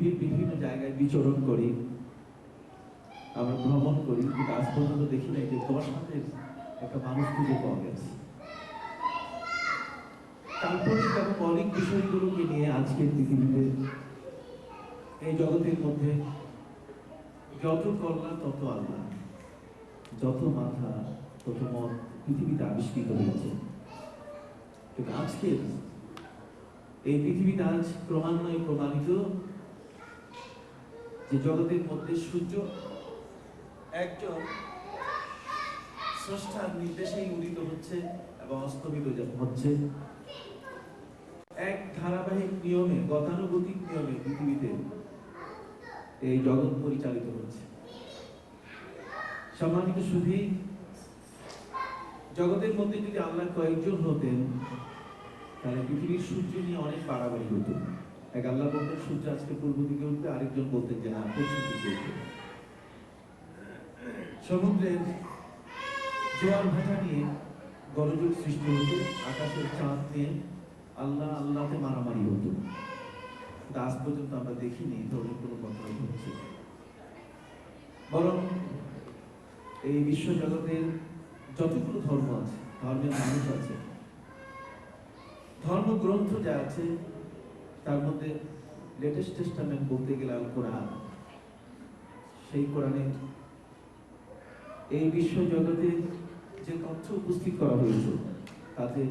পৃথিবীর বিভিন্ন জায়গায় বিচরণ করি, আমরা ভ্রমণ করি, কিন্তু আজ পর্যন্ত দেখি নাই যে 10 হাতের একটা মানুষ খুঁজে পাওয়া গেছে। কাল্পনিক এবং মৌলিক বিষয়গুলোকে নিয়ে আজকের পৃথিবীতে, এই জগতের মধ্যে যত কল্যাণ তত আল্লাহ, যত মাথা তত মত পৃথিবীতে আবিষ্কৃত হয়েছে। কিন্তু আজকের এই পৃথিবীতে আজ ক্রমান্বয়ে প্রমাণিত যে জগতের মধ্যে সূর্য একজন স্রষ্টার নির্দেশেই উদিত হচ্ছে এবং অস্তমিত হচ্ছে। এক ধারাবাহিক নিয়মে, গতানুগতিক নিয়মে পৃথিবীতে এই জগৎ পরিচালিত হচ্ছে। সম্মানিত শুধু জগতের মধ্যে যদি আল্লাহ কয়েকজন হতেন, তাহলে পৃথিবীর সূর্য নিয়ে অনেক বাড়াবাড়ি হতো। এক আল্লাহ বলতেন সূর্য আজকে পূর্ব দিকে উঠবে, আরেকজন বলতেন যে না পশ্চিম দিকে উঠবে। সমুদ্রের জোয়ার ভাটা নিয়ে গরজোর সৃষ্টি হতো, আকাশের চাঁদ নিয়ে আল্লাহ আল্লাহতে মারামারি হতো। আজ পর্যন্ত আমরা দেখিনি এই ধরনের কোনো কথা হচ্ছে। বরং এই বিশ্ব জগতের যতগুলো ধর্ম আছে, ধর্মের মানুষ আছে, ধর্মগ্রন্থ যা আছে, তার মধ্যে লেটেস্ট টেস্টামেন্ট বলতে গেলে আল কোরআন। সেই কোরআনে এই বিশ্ব জগতে যে তথ্য উপস্থিত করা হয়েছে, তাতে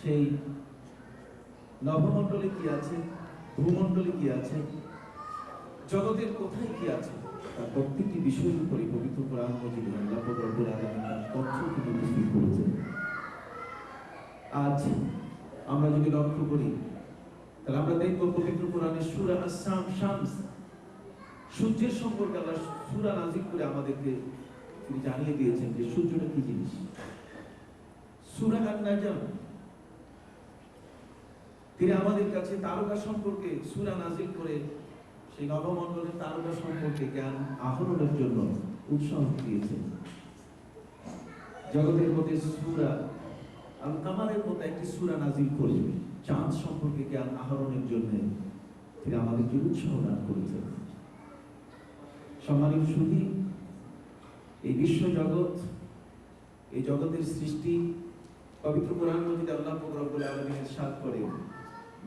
সেই নভমণ্ডলে কি আছে, ভূমণ্ডলে কি আছে, জগতের কোথায় কি আছে, তার প্রত্যেকটি বিষয়ের উপরে পবিত্র কোরআন মজিদে আল্লাহ রব্বুল আলামিন তার তথ্য তিনি উপস্থিত করেছেন। আজ আমরা যদি লক্ষ্য করি, তাহলে আমরা দেখব পবিত্র কোরআনের সূরা আশ-শামস, সূর্যের সম্পর্কে আল্লাহ সূরা নাযিল করে আমাদেরকে তিনি জানিয়ে দিয়েছেন যে সূর্যটা কি জিনিস। সূরা আন-নাজম তিনি আমাদের কাছে তারকা সম্পর্কে সূরা নাযিল করে সেই নবমণ্ডলের তারকা সম্পর্কে জ্ঞান আহরণের জন্য উৎসাহ দিয়েছেন। জগতের মধ্যে সূরা আল-কামারের মতো একটি সূরা নাযিল করে চাঁদ সম্পর্কে জ্ঞান আহরণের জন্য তিনি আমাদেরকে উৎসাহ দান করেছেন। সম্মানিত সুধী, এই বিশ্ব জগৎ, এই জগতের সৃষ্টি পবিত্র কোরআন মজিদে আল্লাহ রব্বুল আলামিন ইরশাদ করেন,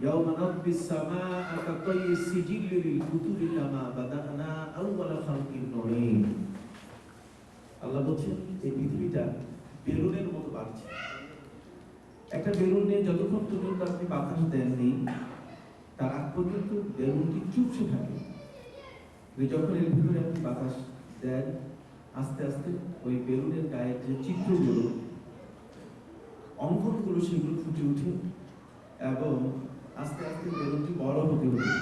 ইয়াওমা নাতবিস সামাআ কাতাইয়িস সিজিল্লি লিল কুতুবি কামা বাদানা আউওয়ালা খালকিন নুঈদ। আল্লাহ বলেন এই পৃথিবীটা বেলুনের মতো বাড়ছে। একটা বেলুনে যতক্ষণ পর্যন্ত আপনি বাতাস দেননি, তার আগ পর্যন্ত বেলুনটি চুপসে থাকে। যখন এর ভিতরে আপনি বাতাস দেন, আস্তে আস্তে ওই বেলুনের গায়ের যে চিত্রগুলো, অঙ্কনগুলো, সেগুলো ফুটে উঠে এবং আস্তে আস্তে বেলুনটি বড় হতে হতে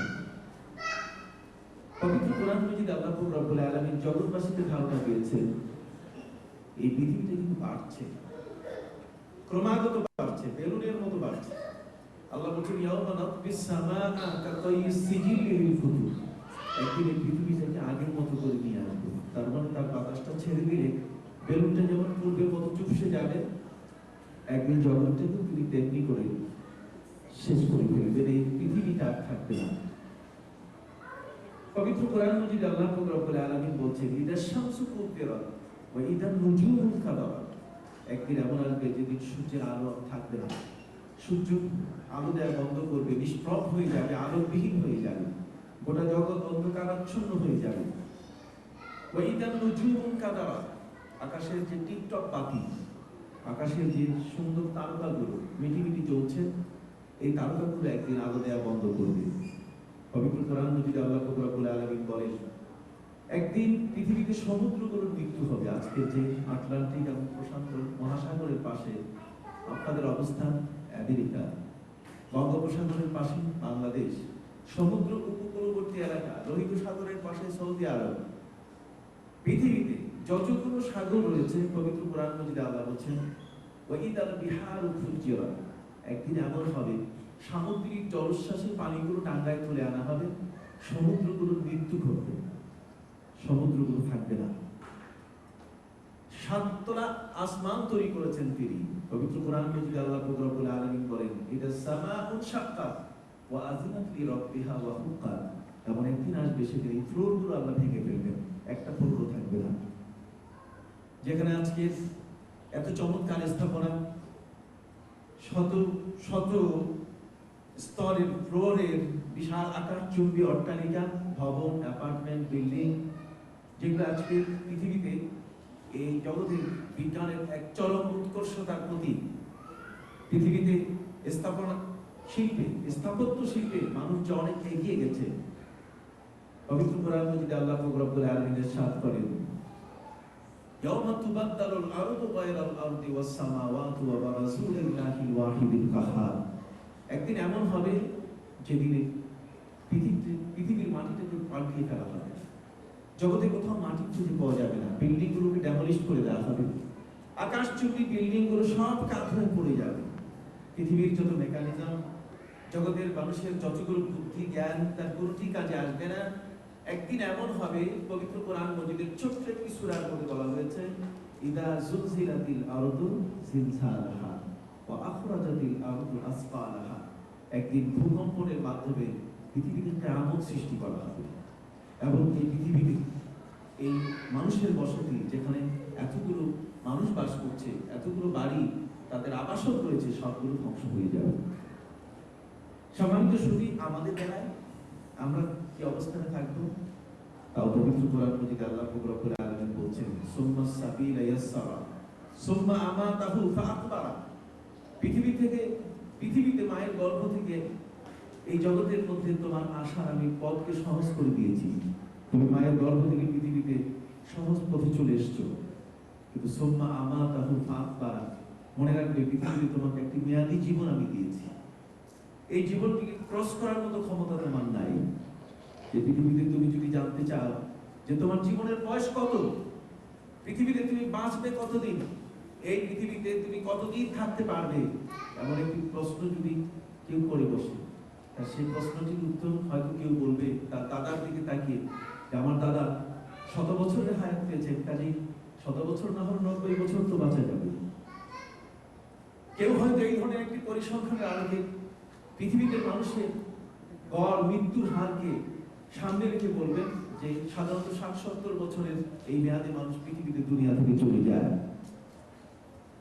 পবিত্র কোরআন মজিদে আল্লাহ রব্বুল আলামিন জগৎবাসীকে ধারণা দিয়েছেন এই পৃথিবীটা কিন্তু বাড়ছে, ক্রমাগত বাড়ছে, বেলুনের মতো বাড়ছে। আল্লাহ বলছেন ইয়াওমা নাতবিস সামাআ কাতাইয়িস সিজিল্লি লিল কুতুব, একদিন এই পৃথিবীটাকে আগের মতো করে নিয়ে আসবে। তার মানে তার বাতাসটা ছেড়ে দিলে বেলুনটা যেমন পূর্বের মতো চুপসে যাবে, একদিন জগৎটাকে তিনি তেমনি করে শেষ করে ফেলবেন, এই পৃথিবীটা আর থাকবে না। পবিত্র কোরআন মজিদে আল্লাহ রব্বুল আলামিন বলছেন ইদা শামসু কুবিরাত ওয়া ইদা নুজুমু কাদারাত, একদিন এমন আসবে যেদিন সূর্যের আলো থাকবে না, সূর্য আলো দেওয়া বন্ধ করবে, নিষ্প্রভ হয়ে যাবে, আলোবিহীন হয়ে যাবে, গোটা জগৎ অন্ধকারাচ্ছন্ন হয়ে যাবে। ওয়া ইদা নুজুমু কাদারাত, আকাশের যে টিকটক বাতি, আকাশের যে সুন্দর তারকাগুলো মিটিমিটি জ্বলছে, এই তারকাগুলো একদিন আলো দেওয়া বন্ধ করবে। পবিত্র কোরআন মজিদে আল্লাহ রব্বুল আলামিন বলেন একদিন পৃথিবীতে সমুদ্রগুলোর মৃত্যু হবে। আজকে যে আটলান্টিক এবং প্রশান্ত মহাসাগরের পাশে আপনাদের অবস্থান আমেরিকা, বঙ্গোপসাগরের পাশে বাংলাদেশ, সমুদ্র উপকূলবর্তী এলাকা, লোহিত সাগরের পাশে সৌদি আরব, পৃথিবীতে যতগুলো সাগর রয়েছে পবিত্র কোরআন মজিদে আল্লাহ বলেন ওয়া ইদাল বিহারু ফুজ্জিরাত, একদিন এমন হবে সামুদ্রিক জলোচ্ছ্বাসের পানিগুলো টাঙ্গায় তুলে আনা হবে, সমুদ্রগুলোর মৃত্যু ঘটবে, সমুদ্রগুলো থাকবে না। সাততলা আসমান তৈরি করেছেন তিনি। পবিত্র কোরআন মজিদে আল্লাহ রব্বুল আলামিন বলেন ইদা সামাউন শাক্কাত ওয়া আযিনাত লিরাব্বিহা ওয়া হুক্কাত, এমন একদিন আসবে সেদিন এই ফ্লোরগুলো আল্লাহ ভেঙে ফেলবেন, একটা ফ্লোরও থাকবে না। যেখানে আজকে এত চমৎকার স্থাপনা, শত শত স্তরের ফ্লোরের বিশাল আকাশচুম্বী অট্টালিকা, ভবন, অ্যাপার্টমেন্ট, বিল্ডিং, যেগুলো আজকে পৃথিবীতে এই জগতের বিজ্ঞানের এক চরম উৎকর্ষতার প্রতীক। পৃথিবীতে স্থাপনা শিল্পে, স্থাপত্য শিল্পে মানুষ যে অনেক এগিয়ে গেছে। পবিত্র কোরআন মাজিদে আল্লাহ পাক রব্বুল আলামিন ইরশাদ করেন, ইয়াওমা তুবাদদালুল আরদু গায়রাল আরদি ওয়াস সামাওয়াতু ওয়া বারাজু লিল্লাহিল ওয়াহিদিল কাহ্হার। একদিন এমন হবে যেদিনে পৃথিবীর মাটিটাকে পাল্টিয়ে ফেলা হবে। জগতে কোথাও মাটি খুঁজে পাওয়া যাবে না, বিল্ডিং গুলোকে ডেমলিশ করে দেওয়া হবে, আকাশচুম্বী বিল্ডিং গুলো সব কাত হয়ে পড়ে যাবে। পৃথিবীর যত মেকানিজম, জগতের মানুষের যতগুলো বুদ্ধি জ্ঞান, তার কোনটি কাজে আসবে না। একদিন এমন হবে, পবিত্র কোরআন মাজিদের ছোট্ট একটি সূরার মধ্যে বলা হয়েছে, ইদা জুলজিলাতিল আরদু জিলজালাহা ওয়া আখরাজাতিল আরদু আসফালাহা। একদিন ভূকম্পনের মাধ্যমে পৃথিবীতে কিয়ামত সৃষ্টি করা হবে এবং এই পৃথিবীতে এই মানুষের বসতি, যেখানে এতগুলো মানুষ বাস করছে, এতগুলো বাড়ি তাদের আবাসন রয়েছে, সবগুলো ধ্বংস হয়ে যাবে। সম্মানিত শুধু আমাদের বেলায় আমরা কি অবস্থানে থাকবো? তাও পবিত্র কোরআন মাজিদে আল্লাহ পাক রব্বুল আলামিন বলছেন, সুম্মা সাবিলা ইয়াসসারা সুম্মা আমাতাহু ফাআকবারা। পৃথিবীতে মায়ের গর্ভ থেকে এই জগতের মধ্যে তোমার আশার আমি পথকে সহজ করে দিয়েছি। তুমি মায়ের গর্ভ থেকে পৃথিবীতে সহজ পথে চলে এসছো, কিন্তু সুম্মা আমাতাহু ফাআকবারা, মনে রাখবে পৃথিবীতে তোমাকে একটি মেয়াদী জীবন আমি দিয়েছি। এই জীবনটিকে ক্রস করার মতো ক্ষমতা তোমার নাই। যে পৃথিবীতে তুমি যদি জানতে চাও যে তোমার জীবনের বয়স কত, পৃথিবীতে তুমি বাঁচবে কতদিন, এই পৃথিবীতে তুমি কতদিন থাকতে পারবে, এমন একটি প্রশ্ন যদি কেউ করে বসে, আর সেই প্রশ্নটির উত্তর হয়তো কেউ বলবে তার দাদার দিকে তাকিয়ে যে আমার দাদা 100 বছরের হায়াত পেয়েছেন, কাজেই 100 বছর না হলে 90 বছর তো বাঁচা যাবে। কেউ হয়তো এই ধরনের একটি পরিসংখ্যানের আলোকে পৃথিবীতে মানুষের গড় মৃত্যুর হারকে সামনে রেখে বলবেন যে সাধারণত 60-70 বছরের এই মেয়াদে মানুষ পৃথিবীতে দুনিয়া থেকে চলে যায়।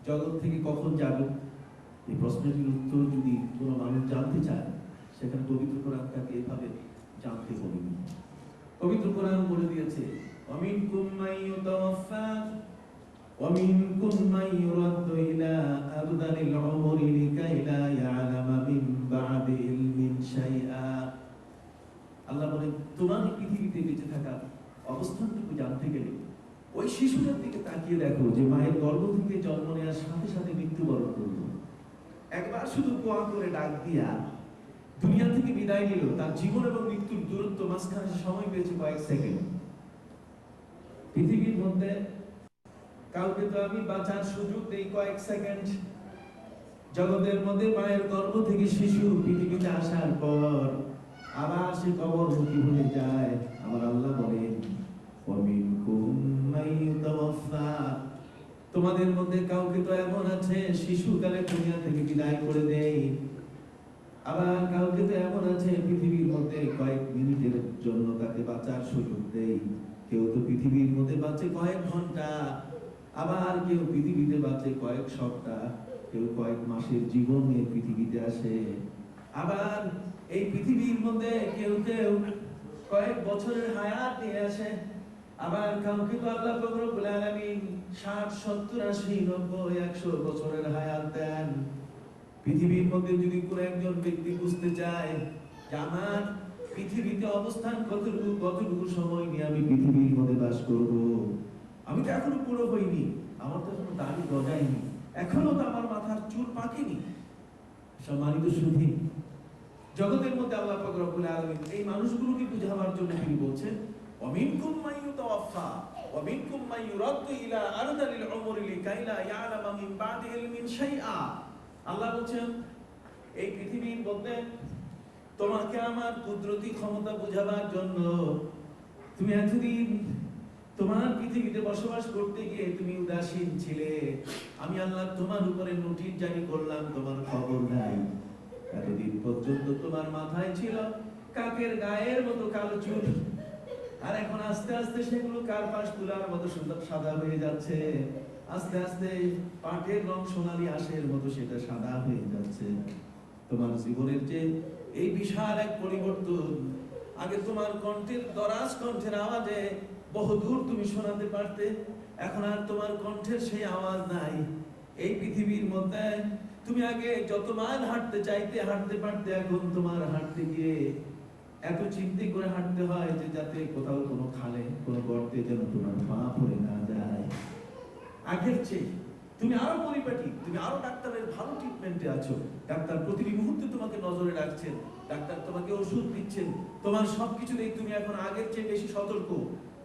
জগৎ থেকে কখন যাবে, এই প্রশ্নটির উত্তর যদি কোনো মানুষ জানতে চায়, সেখানে পবিত্র কোরআন তাকে এভাবে জানতে বলেনি। পবিত্র কোরআন বলে দিয়েছে, ওয়ামিনকুম মান ইউতাওয়াফফা ওয়ামিনকুম মান ইউরাদ্দু ইলা আরযালিল উমরি লিকাই লা ইয়ালামা মিন বা'দি ইলমিন শাইআ। আল্লাহ বলেন, তোমার পৃথিবীতে বেঁচে থাকা অবস্থানটুকু জানতে গেলে ওই শিশুটার দিকে তাকিয়ে দেখো যে মায়ের গর্ভ থেকে জন্ম নেওয়ার সাথে সাথে মৃত্যুবরণ করলো। একবার শুধু কোয়া করে ডাক দিয়া দুনিয়া থেকে বিদায় নিল, তার জীবন এবং মৃত্যুর দূরত্ব মাঝখানে সময় পেয়েছে কয়েক সেকেন্ড। পৃথিবীর মধ্যে কাউকে তো আমি বাঁচার সুযোগ দেই কয়েক সেকেন্ড। জগতের মধ্যে মায়ের গর্ভ থেকে শিশু পৃথিবীতে আসার পর আবার সে কবরমুখী হয়ে যায়। আমার আল্লাহ বলেন, ওয়ামিনকুম মান ইউতাওয়াফফা, তোমাদের মধ্যে কাউকে তো এমন আছে শিশুকালে দুনিয়া থেকে বিদায় করে দেয়, আবার কাউকে তো এমন আছে পৃথিবীর মধ্যে কয়েক মিনিটের জন্য তাকে বাঁচার সুযোগ দেয়। কেউ তো পৃথিবীর মধ্যে বাঁচে কয়েক ঘন্টা, আবার কেউ পৃথিবীতে বাঁচে কয়েক সপ্তাহ, কেউ কয়েক মাসের জীবন নিয়ে পৃথিবীতে আসে। আবার এই পৃথিবীর মধ্যে কেউ কয়েক বছরের হায়াত নিয়ে আসে। আবার কাউকে তো আল্লাহ পাক রব্বুল আলামিন 60, 70, 80, 90, 100 বছরের হায়াত দেন। পৃথিবীর মধ্যে যদি কোনো একজন ব্যক্তি বুঝতে চায় যে আমার পৃথিবীতে অবস্থান কতটুকু সময় নিয়ে আমি পৃথিবীর মধ্যে বাস করব, আমি তো এখনো পুরো হইনি, আমার তো এখনো দাড়ি গজায়নি, এখনো তো আমার মাথার চুল পাকেনি। সম্মানিত সুধী, জগতের মধ্যে আল্লাহ পাক রব্বুল আলামিন এই মানুষগুলোকে বুঝাবার জন্য তিনি বলছেন, ওয়ামিনকুম মান ইউতাওয়াফফা ওয়ামিনকুম মান ইউরাদ্দু ইলা আরযালিল উমরি লিকাই লা ইয়ালামা মিন বা'দি ইলমিন শাইআ। আল্লাহ বলেন, এই পৃথিবীর মধ্যে তোমাকে আমার কুদরতি ক্ষমতা বুঝাবার জন্য তুমি এতদিন তোমার পৃথিবীতে বসবাস করতে গিয়ে তুমি উদাসীন ছিলে। আমি আল্লাহ তোমার উপরে নোটিশ জারি করলাম, তোমার খবর নাই। এতদিন পর্যন্ত তোমার মাথায় ছিল কাকের গায়ের মতো কালো চুল, আর এখন আস্তে আস্তে সেগুলো কার্পাস তুলার মতো সুন্দর সাদা হয়ে যাচ্ছে। আস্তে আস্তে পাটের রং সোনালী আঁশের মতো সেটা সাদা হয়ে যাচ্ছে। তোমার জীবনের যে এই বিশাল এক পরিবর্তন, আগে তোমার কণ্ঠের দরাজ কণ্ঠের আওয়াজে বহুদূর তুমি শোনাতে পারতে, এখন আর তোমার কণ্ঠের সেই আওয়াজ নাই। এই পৃথিবীর মধ্যে তুমি আগে যত মাইল হাঁটতে চাইতে হাঁটতে পারতে, এখন তোমার হাঁটতে গিয়ে এত চিন্তা করে হাঁটতে হয় যে যাতে কোথাও কোনো খালে কোনো গর্তে যেন তোমার পা পড়ে না যায়। আগের চেয়ে তুমি আরো পরিপাটি, তুমি আরো ডাক্তারের ভালো ট্রিটমেন্টে আছো। ডাক্তার প্রতিটি মুহূর্তে তোমাকে নজরে রাখছেন, ডাক্তার তোমাকে ওষুধ দিচ্ছেন, তোমার সবকিছুতেই তুমি এখন আগের চেয়ে বেশি সতর্ক।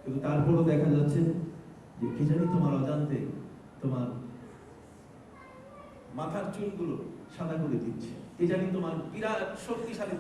কিন্তু তারপরও দেখা যাচ্ছে যে কে জানি তোমার অজান্তে তোমার মাথার চুলগুলো সাদা করে দিচ্ছে, কে জানি তোমার বিরাট শক্তিশালী